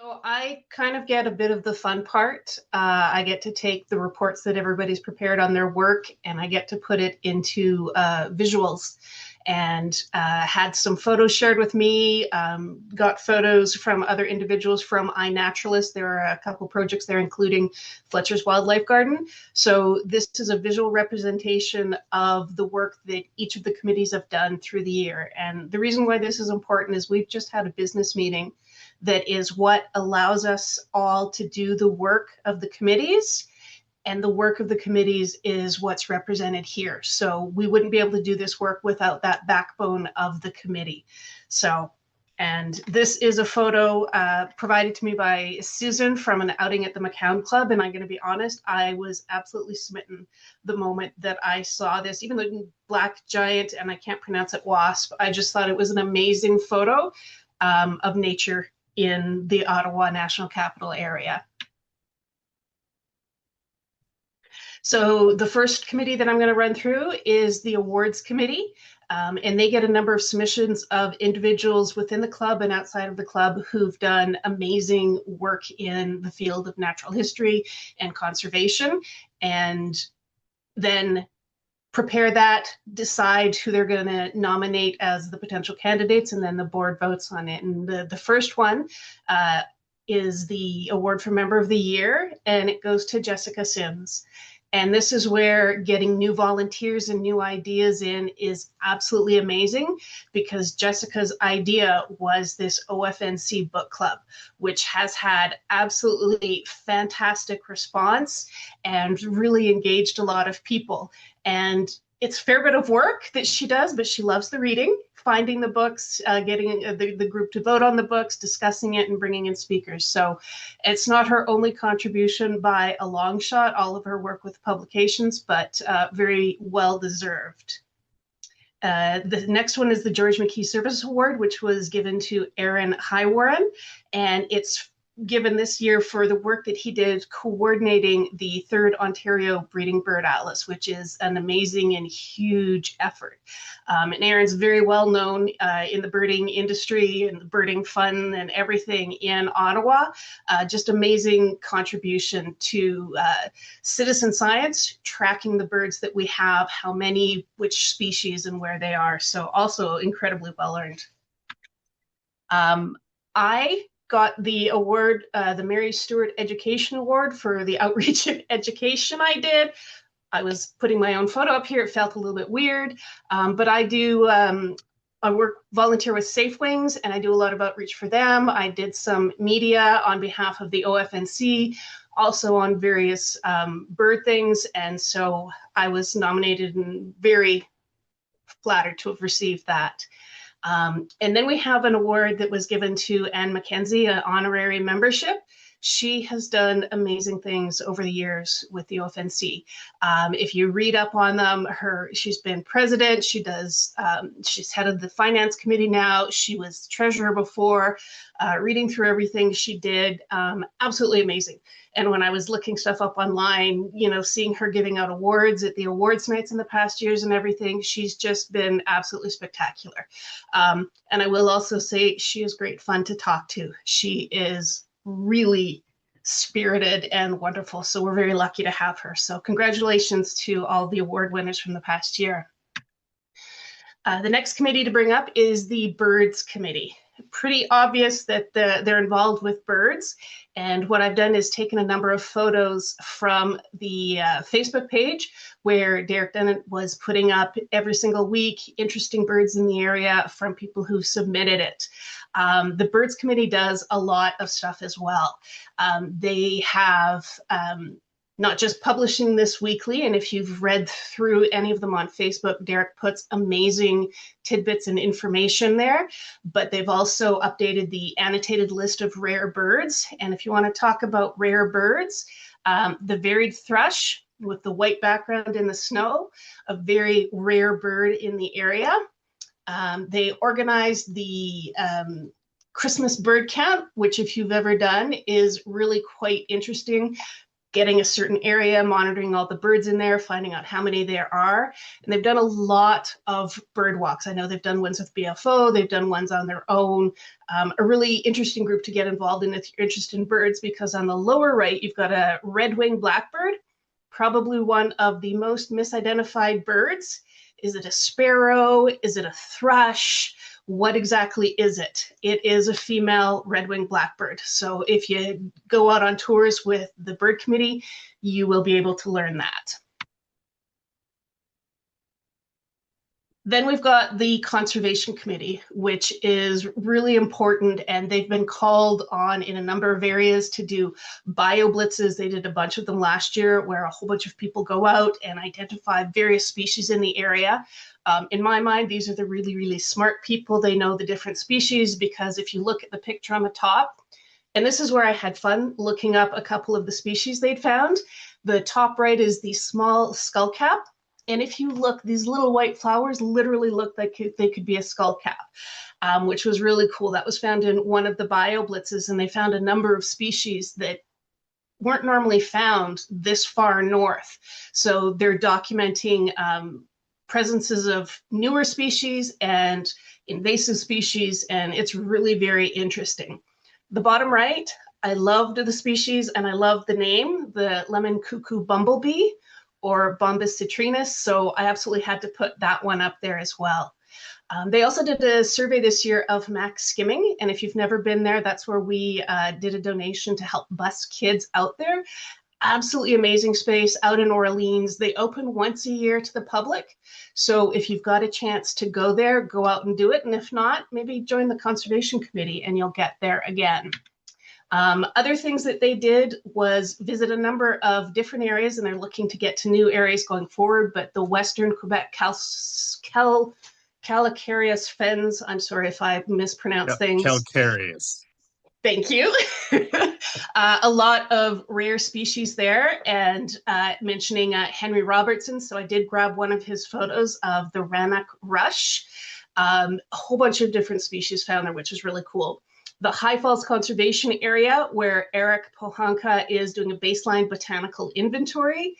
So I kind of get a bit of the fun part. I get to take the reports that everybody's prepared on their work and I get to put it into visuals. And had some photos shared with me, got photos from other individuals from iNaturalist. There are a couple projects there, including Fletcher's Wildlife Garden. So this is a visual representation of the work that each of the committees have done through the year. And the reason why this is important is we've just had a business meeting that is what allows us all to do the work of the committees. And the work of the committees is what's represented here. So we wouldn't be able to do this work without that backbone of the committee. So, and this is a photo provided to me by Susan from an outing at the McCown Club. And I'm going to be honest, I was absolutely smitten the moment that I saw this, even though Black Giant, and I can't pronounce it, wasp. I just thought it was an amazing photo of nature in the Ottawa National Capital area. So the first committee that I'm going to run through is the awards committee, and they get a number of submissions of individuals within the club and outside of the club who've done amazing work in the field of natural history and conservation, and then prepare that, decide who they're going to nominate as the potential candidates, and then the board votes on it. And the first one is the award for Member of the Year, and it goes to Jessica Sims. And this is where getting new volunteers and new ideas in is absolutely amazing, because Jessica's idea was this OFNC book club, which has had absolutely fantastic response and really engaged a lot of people. And it's a fair bit of work that she does, but she loves the reading, finding the books, getting the group to vote on the books, discussing it, and bringing in speakers. So it's not her only contribution by a long shot, all of her work with publications, but very well deserved. The next one is the George McKee Service Award, which was given to Aaron Highwarren, and it's given this year for the work that he did coordinating the 3rd Ontario Breeding Bird Atlas, which is an amazing and huge effort. And Aaron's very well known in the birding industry and the birding fun and everything in Ottawa. Just amazing contribution to citizen science, tracking the birds that we have, how many, which species, and where they are. So also incredibly well earned. I got the award, the Mary Stewart Education Award, for the outreach and education I did. I was putting my own photo up here. It felt a little bit weird, but I do, I volunteer with Safe Wings, and I do a lot of outreach for them. I did some media on behalf of the OFNC, also on various bird things, and so I was nominated and very flattered to have received that. And then we have an award that was given to Anne McKenzie, an honorary membership. She has done amazing things over the years with the OFNC. If you read up on them, she's been president. She's head of the finance committee now. She was treasurer before. Reading through everything she did, absolutely amazing. And when I was looking stuff up online, seeing her giving out awards at the awards nights in the past years and everything, she's just been absolutely spectacular. And I will also say she is great fun to talk to. She is really spirited and wonderful. So we're very lucky to have her. So congratulations to all the award winners from the past year. The next committee to bring up is the Birds Committee. Pretty obvious that they're involved with birds. And what I've done is taken a number of photos from the Facebook page where Derek Dennett was putting up every single week interesting birds in the area from people who submitted it. The Birds Committee does a lot of stuff as well. They have not just publishing this weekly, and if you've read through any of them on Facebook, Derek puts amazing tidbits and information there, but they've also updated the annotated list of rare birds. And if you want to talk about rare birds, the varied thrush with the white background in the snow, a very rare bird in the area. They organized the Christmas bird count, which if you've ever done is really quite interesting. getting a certain area, monitoring all the birds in there, finding out how many there are. And they've done a lot of bird walks. I know they've done ones with BFO, they've done ones on their own. A really interesting group to get involved in if you're interested in birds, because on the lower right, you've got a red-winged blackbird, probably one of the most misidentified birds. Is it a sparrow? Is it a thrush? What exactly is it? It is a female red-winged blackbird. So if you go out on tours with the bird committee, you will be able to learn that. Then we've got the Conservation Committee, which is really important, and they've been called on in a number of areas to do bio blitzes. They did a bunch of them last year where a whole bunch of people go out and identify various species in the area. In my mind, these are the really, really smart people. They know the different species, because if you look at the picture on the top, and this is where I had fun looking up a couple of the species they'd found. The top right is the small skullcap. And if you look, these little white flowers literally look like they could be a skullcap, which was really cool. That was found in one of the bio blitzes, and they found a number of species that weren't normally found this far north. So they're documenting presences of newer species and invasive species, and it's really very interesting. The bottom right, I loved the species and I loved the name, the lemon cuckoo bumblebee, or Bombus citrinus, so I absolutely had to put that one up there as well. They also did a survey this year of max skimming, and if you've never been there, that's where we did a donation to help bus kids out there. Absolutely amazing space out in Orleans. They open once a year to the public, so if you've got a chance to go there, go out and do it, and if not, maybe join the Conservation Committee and you'll get there again. Other things that they did was visit a number of different areas, and they're looking to get to new areas going forward, but the Western Quebec calcareous fens, I'm sorry if I mispronounce things. Calcareous. Thank you. A lot of rare species there, and mentioning Henry Robertson, so I did grab one of his photos of the Rannoch rush. A whole bunch of different species found there, which is really cool. The High Falls Conservation Area, where Eric Pohanka is doing a baseline botanical inventory.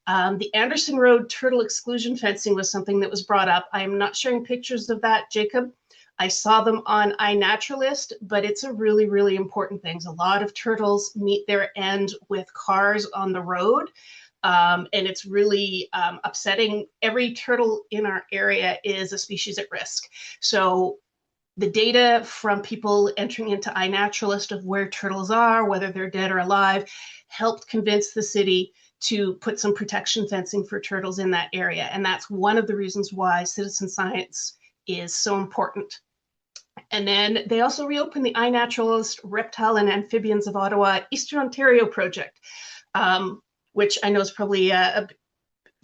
The Anderson Road turtle exclusion fencing was something that was brought up. I am not sharing pictures of that, Jacob. I saw them on iNaturalist, but it's a really, really important thing. A lot of turtles meet their end with cars on the road, and it's really upsetting. Every turtle in our area is a species at risk. So the data from people entering into iNaturalist of where turtles are, whether they're dead or alive, helped convince the city to put some protection fencing for turtles in that area. And that's one of the reasons why citizen science is so important. And then they also reopened the iNaturalist Reptile and Amphibians of Ottawa Eastern Ontario project, which I know is probably a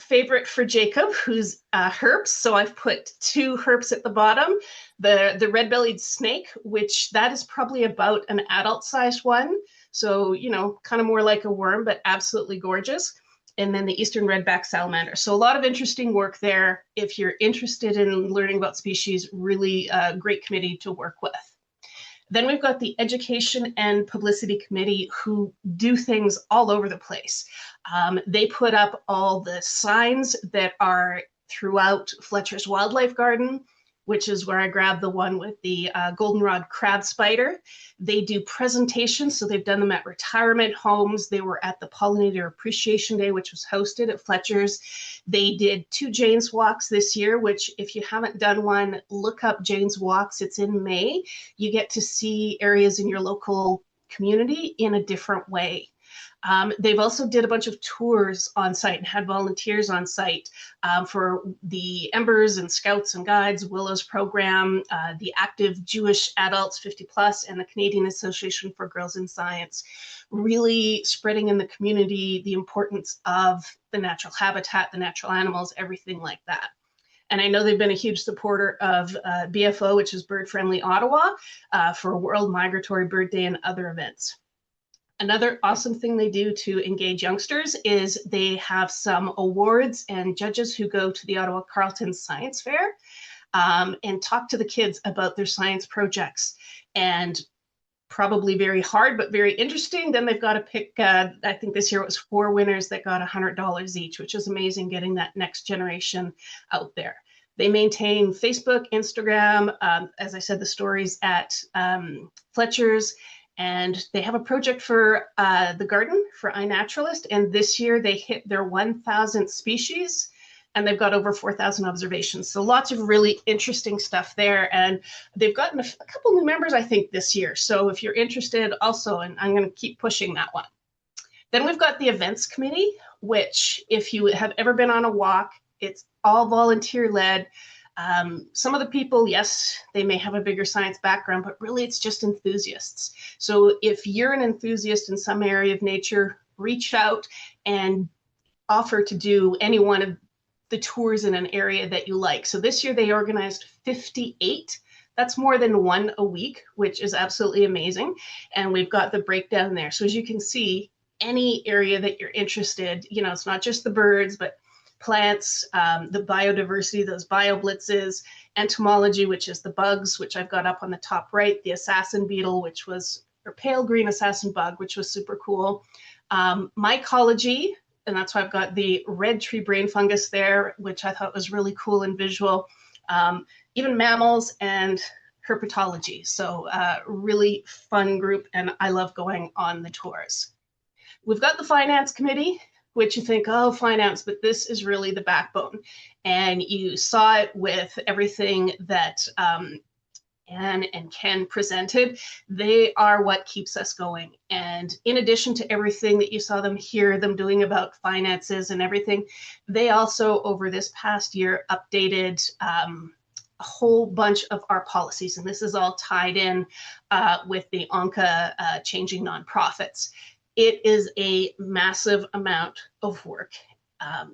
favorite for Jacob, who's herps. So I've put two herps at the bottom. The red-bellied snake, which that is probably about an adult-sized one. So, you know, kind of more like a worm, but absolutely gorgeous. And then the eastern redback salamander. So a lot of interesting work there. If you're interested in learning about species, really a great committee to work with. Then we've got the Education and Publicity Committee, who do things all over the place. They put up all the signs that are throughout Fletcher's Wildlife Garden, which is where I grabbed the one with the goldenrod crab spider. They do presentations, so they've done them at retirement homes. They were at the Pollinator Appreciation Day, which was hosted at Fletcher's. They did 2 Jane's Walks this year, which if you haven't done one, look up Jane's Walks. It's in May. You get to see areas in your local community in a different way. They've also did a bunch of tours on site and had volunteers on site for the Embers and Scouts and Guides, Willow's program, the Active Jewish Adults 50 Plus, and the Canadian Association for Girls in Science, really spreading in the community the importance of the natural habitat, the natural animals, everything like that. And I know they've been a huge supporter of BFO, which is Bird Friendly Ottawa, for World Migratory Bird Day and other events. Another awesome thing they do to engage youngsters is they have some awards and judges who go to the Ottawa Carleton Science Fair and talk to the kids about their science projects and probably very hard, but very interesting. Then they've got to pick, I think this year it was 4 winners that got $100 each, which is amazing, getting that next generation out there. They maintain Facebook, Instagram, as I said, the stories at Fletcher's, and they have a project for the garden for iNaturalist, and this year they hit their 1,000th species, and they've got over 4,000 observations. So lots of really interesting stuff there. And they've gotten a couple new members, I think, this year. So if you're interested also, and I'm going to keep pushing that one. Then we've got the events committee, which if you have ever been on a walk, it's all volunteer led. Some of the people, yes, they may have a bigger science background, but really it's just enthusiasts. So if you're an enthusiast in some area of nature, reach out and offer to do any one of the tours in an area that you like. So this year they organized 58. That's more than one a week, which is absolutely amazing. And we've got the breakdown there. So as you can see, any area that you're interested, you know, it's not just the birds, but plants, the biodiversity, those bio blitzes, entomology, which is the bugs, which I've got up on the top right, the assassin beetle, which was, or pale green assassin bug, which was super cool. Mycology, and that's why I've got the red tree brain fungus there, which I thought was really cool and visual. Even mammals and herpetology. So really fun group, and I love going on the tours. We've got the finance committee, which you think, oh, finance, but this is really the backbone. And you saw it with everything that Anne and Ken presented. They are what keeps us going. And in addition to everything that you saw them hear them doing about finances and everything, they also, over this past year, updated a whole bunch of our policies. And this is all tied in with the ONCA changing nonprofits. It is a massive amount of work.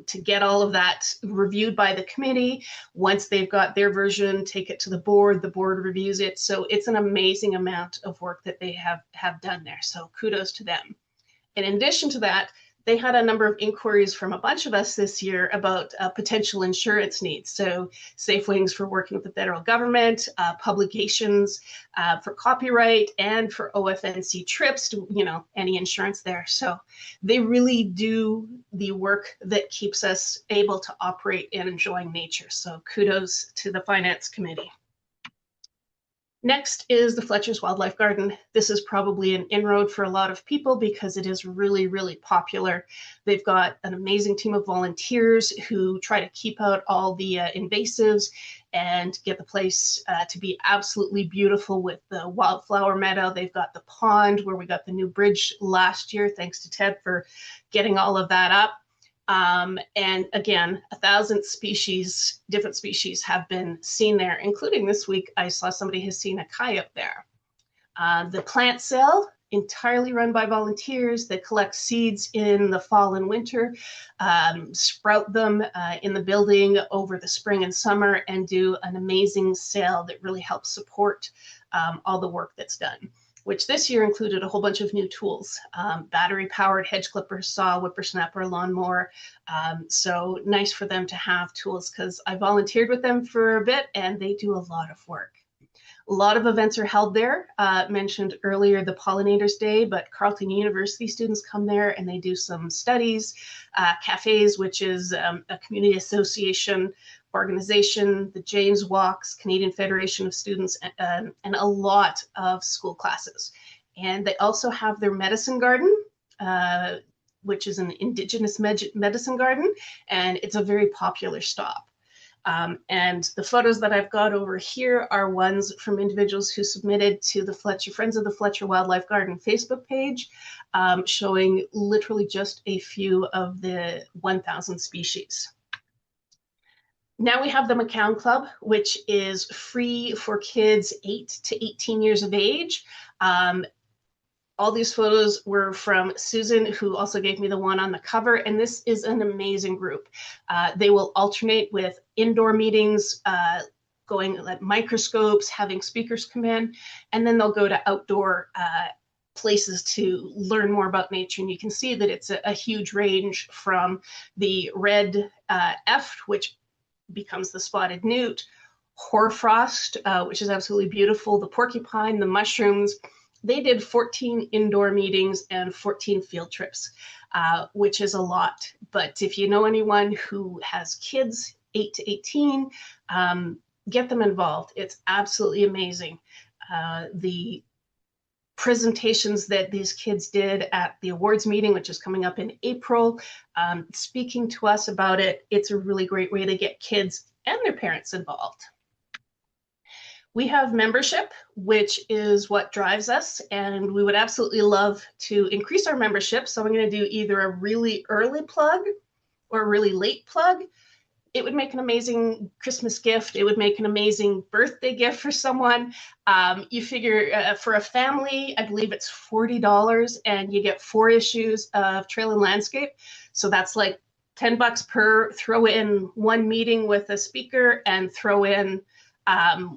To get all of that reviewed by the committee. Once they've got their version, take it to the board reviews it. So it's an amazing amount of work that they have done there. So kudos to them. And in addition to that, they had a number of inquiries from a bunch of us this year about potential insurance needs. So Safe Wings for working with the federal government, publications for copyright, and for OFNC trips to, you know, any insurance there. So they really do the work that keeps us able to operate and enjoying nature. So kudos to the finance committee. Next is the Fletcher's Wildlife Garden. This is probably an inroad for a lot of people because it is really, really popular. They've got an amazing team of volunteers who try to keep out all the invasives and get the place to be absolutely beautiful with the wildflower meadow. They've got the pond where we got the new bridge last year. Thanks to Ted for getting all of that up. And again, 1,000 species, different species have been seen there, including this week, I saw somebody has seen a coyote there. The plant sale, entirely run by volunteers that collect seeds in the fall and winter, sprout them in the building over the spring and summer, and do an amazing sale that really helps support all the work that's done, which this year included a whole bunch of new tools, battery-powered hedge clipper, saw, whippersnapper, lawnmower. So nice for them to have tools because I volunteered with them for a bit and they do a lot of work. A lot of events are held there. Mentioned earlier the Pollinators Day, but Carleton University students come there and they do some studies. Cafes, which is a community association organization, the James Walks, Canadian Federation of Students, and a lot of school classes. And they also have their medicine garden, which is an Indigenous medicine garden, and it's a very popular stop. And the photos that I've got over here are ones from individuals who submitted to the Fletcher Friends of the Fletcher Wildlife Garden Facebook page, showing literally just a few of the 1,000 species. Now we have the McCown Club, which is free for kids 8 to 18 years of age. All these photos were from Susan, who also gave me the one on the cover, and this is an amazing group. They will alternate with indoor meetings, going at microscopes, having speakers come in, and then they'll go to outdoor places to learn more about nature. And you can see that it's a huge range from the red F, which becomes the spotted newt, hoarfrost, which is absolutely beautiful, the porcupine, the mushrooms, They did 14 indoor meetings and 14 field trips, which is a lot. But if you know anyone who has kids 8 to 18, get them involved. It's absolutely amazing. The presentations that these kids did at the awards meeting, which is coming up in April, speaking to us about it, it's a really great way to get kids and their parents involved. We have membership, which is what drives us, and we would absolutely love to increase our membership. So I'm going to do either a really early plug or a really late plug. It would make an amazing Christmas gift. It would make an amazing birthday gift for someone. You figure for a family, I believe it's $40, and you get 4 issues of Trail and Landscape. So that's like $10 per. Throw in 1 meeting with a speaker and throw in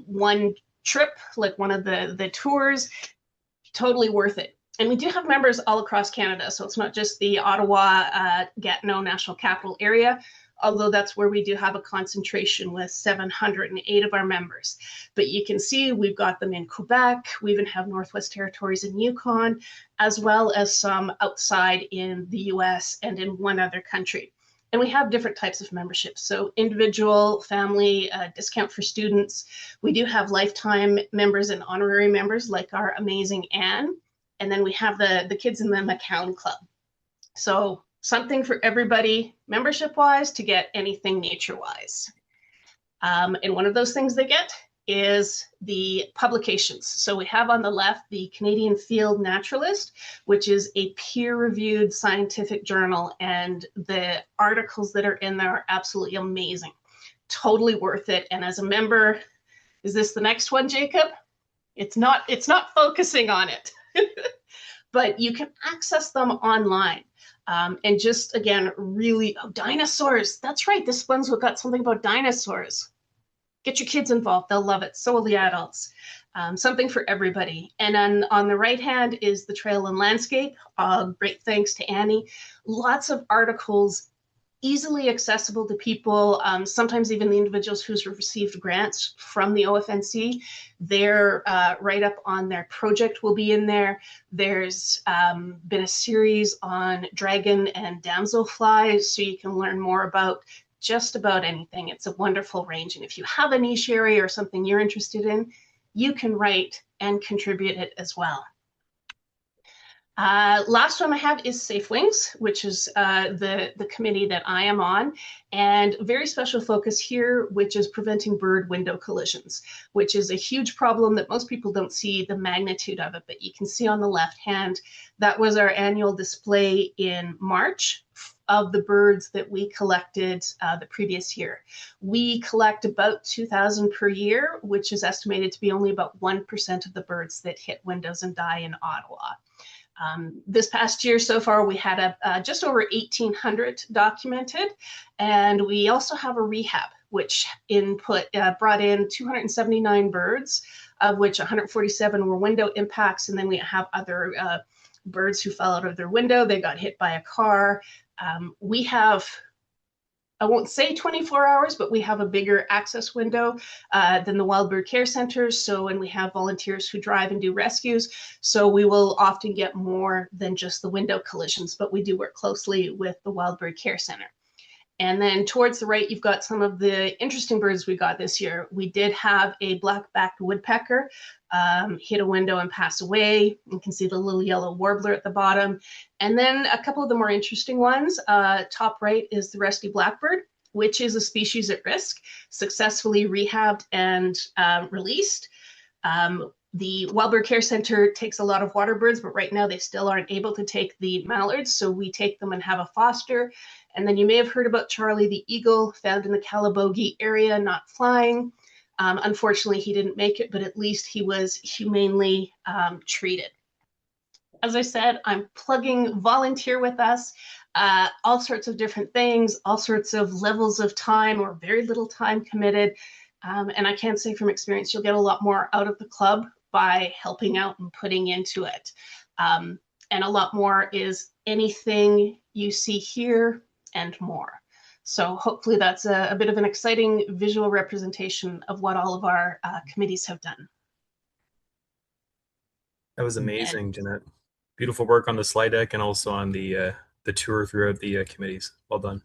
1 trip, like one of the tours. Totally worth it. And we do have members all across Canada, so it's not just the Ottawa, Gatineau National Capital area, although that's where we do have a concentration with 708 of our members. But you can see we've got them in Quebec, we even have Northwest Territories and Yukon, as well as some outside in the US and in 1 other country. And we have different types of memberships. So individual, family, discount for students. We do have lifetime members and honorary members like our amazing Anne. And then we have the Kids in the McCown Club. So something for everybody membership-wise to get anything nature-wise. And one of those things they get is the publications. So we have on the left the Canadian Field Naturalist, which is a peer-reviewed scientific journal, and the articles that are in there are absolutely amazing. Totally worth it. And as a member, is this the next one, Jacob? It's not focusing on it, but you can access them online. And just, again, really, dinosaurs. That's right, this one's got something about dinosaurs. Get your kids involved, they'll love it. So will the adults. Something for everybody. And then on the right hand is the Trail and Landscape. Great thanks to Annie. Lots of articles, easily accessible to people, sometimes even the individuals who's received grants from the OFNC. Their write-up on their project will be in there. There's been a series on dragon and damselflies, so you can learn more about just about anything. It's a wonderful range. And if you have a niche area or something you're interested in, you can write and contribute it as well. Last one I have is Safe Wings, which is the committee that I am on, and very special focus here, which is preventing bird window collisions, which is a huge problem that most people don't see the magnitude of it. But you can see on the left hand, that was our annual display in March of the birds that we collected the previous year. We collect about 2,000 per year, which is estimated to be only about 1% of the birds that hit windows and die in Ottawa. This past year so far, we had just over 1,800 documented, and we also have a rehab, which brought in 279 birds, of which 147 were window impacts, and then we have other birds who fell out of their window. They got hit by a car. We have, I won't say 24 hours, but we have a bigger access window than the Wild Bird Care Centers. So, and we have volunteers who drive and do rescues. So we will often get more than just the window collisions, but we do work closely with the Wild Bird Care Center. And then towards the right, you've got some of the interesting birds we got this year. We did have a black-backed woodpecker hit a window and pass away. You can see the little yellow warbler at the bottom. And then a couple of the more interesting ones. Top right is the rusty blackbird, which is a species at risk, successfully rehabbed and released. The Wild Bird Care Center takes a lot of water birds, but right now they still aren't able to take the mallards, so we take them and have a foster. And then you may have heard about Charlie the eagle, found in the Calabogie area, not flying. Unfortunately, he didn't make it, but at least he was humanely treated. As I said, I'm plugging volunteer with us, all sorts of different things, all sorts of levels of time or very little time committed. And I can say from experience, you'll get a lot more out of the club by helping out and putting into it. And a lot more is anything you see here and more. So hopefully that's a bit of an exciting visual representation of what all of our committees have done. That was And amazing, Jeanette. Beautiful work on the slide deck and also on the tour throughout the committees. Well done.